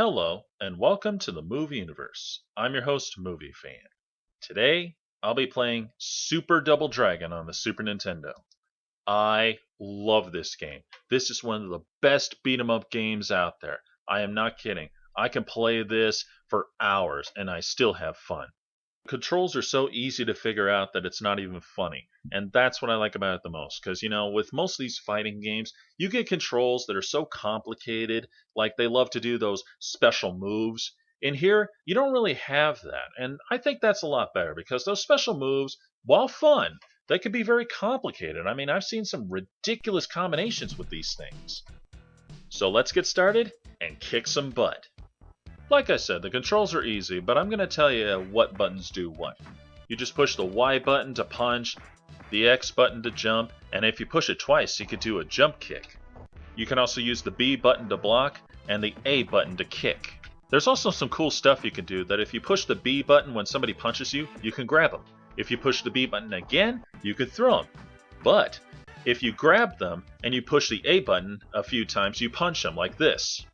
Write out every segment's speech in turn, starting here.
Hello, and welcome to the Movie Universe. I'm your host, Movie Fan. Today, I'll be playing Super Double Dragon on the Super Nintendo. I love this game. This is one of the best beat 'em up games out there. I am not kidding. I can play this for hours and I still have fun. Controls are so easy to figure out that it's not even funny. And that's what I like about it the most. Because, with most of these fighting games, you get controls that are so complicated, like they love to do those special moves. In here, you don't really have that. And I think that's a lot better because those special moves, while fun, they can be very complicated. I mean, I've seen some ridiculous combinations with these things. So let's get started and kick some butt. Like I said, the controls are easy, but I'm going to tell you what buttons do what. You just push the Y button to punch, the X button to jump, and if you push it twice, you could do a jump kick. You can also use the B button to block, and the A button to kick. There's also some cool stuff you can do that if you push the B button when somebody punches you, you can grab them. If you push the B button again, you can throw them. But if you grab them and you push the A button a few times, you punch them like this.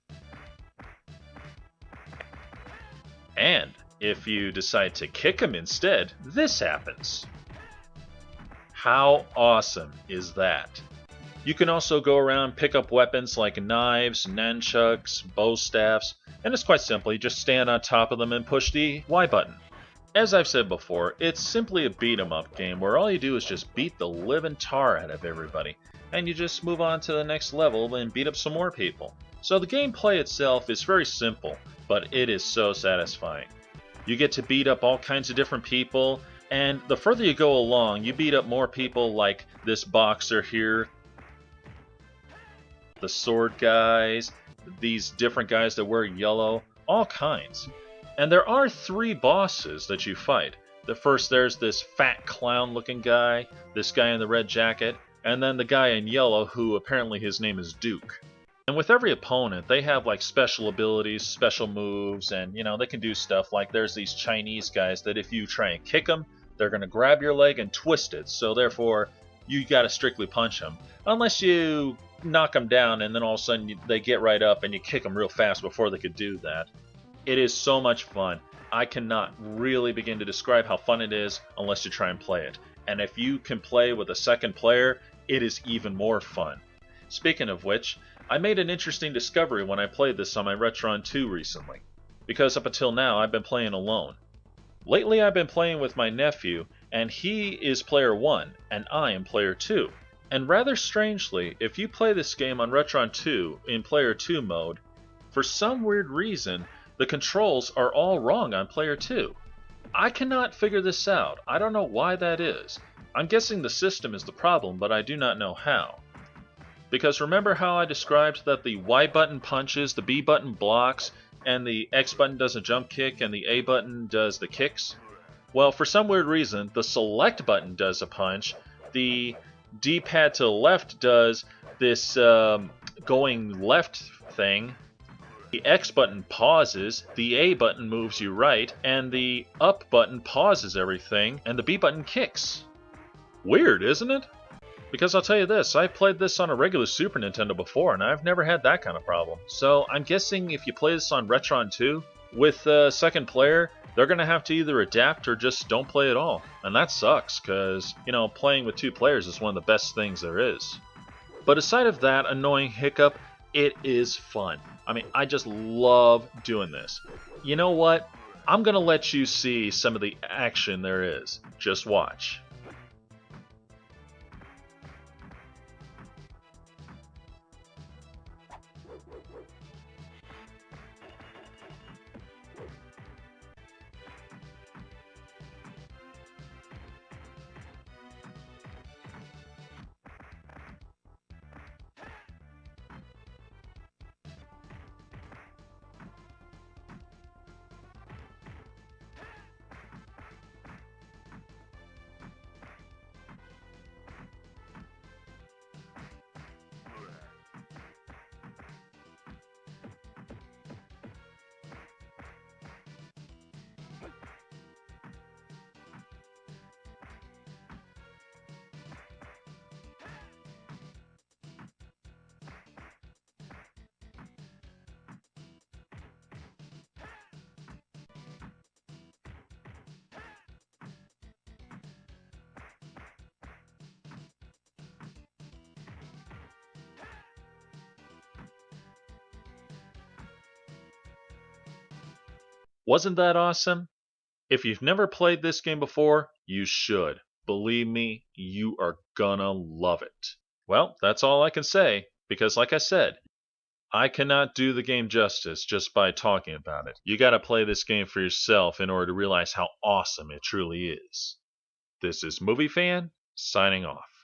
And if you decide to kick him instead, this happens. How awesome is that? You can also go around, pick up weapons like knives, nunchucks, bow staffs, and it's quite simple. You just stand on top of them and push the Y button. As I've said before, it's simply a beat 'em up game where all you do is just beat the living tar out of everybody, and you just move on to the next level and beat up some more people. So the gameplay itself is very simple, but it is so satisfying. You get to beat up all kinds of different people, and the further you go along, you beat up more people like this boxer here, the sword guys, these different guys that wear yellow, all kinds. And there are three bosses that you fight. There's this fat clown looking guy, this guy in the red jacket, and then the guy in yellow who apparently his name is Duke. And with every opponent, they have like special abilities, special moves, and they can do stuff like there's these Chinese guys that if you try and kick them, they're going to grab your leg and twist it. So therefore, you got to strictly punch them. Unless you knock them down and then all of a sudden they get right up and you kick them real fast before they could do that. It is so much fun. I cannot really begin to describe how fun it is unless you try and play it. And if you can play with a second player, it is even more fun. Speaking of which, I made an interesting discovery when I played this on my Retron 2 recently. Because up until now, I've been playing alone. Lately, I've been playing with my nephew, and he is player 1, and I am player 2. And rather strangely, if you play this game on Retron 2 in player 2 mode, for some weird reason, the controls are all wrong on player 2. I cannot figure this out. I don't know why that is. I'm guessing the system is the problem, but I do not know how. Because remember how I described that the Y button punches, the B button blocks, and the X button does a jump kick, and the A button does the kicks? Well, for some weird reason, the select button does a punch, the D-pad to the left does this going left thing, the X button pauses, the A button moves you right, and the up button pauses everything, and the B button kicks. Weird, isn't it? Because I'll tell you this, I've played this on a regular Super Nintendo before, and I've never had that kind of problem. So I'm guessing if you play this on Retron 2, with a second player, they're going to have to either adapt or just don't play at all. And that sucks, because, playing with two players is one of the best things there is. But aside of that annoying hiccup, it is fun. I mean, I just love doing this. You know what? I'm going to let you see some of the action there is. Just watch. Wasn't that awesome? If you've never played this game before, you should. Believe me, you are gonna love it. Well, that's all I can say, because like I said, I cannot do the game justice just by talking about it. You gotta play this game for yourself in order to realize how awesome it truly is. This is Movie Fan, signing off.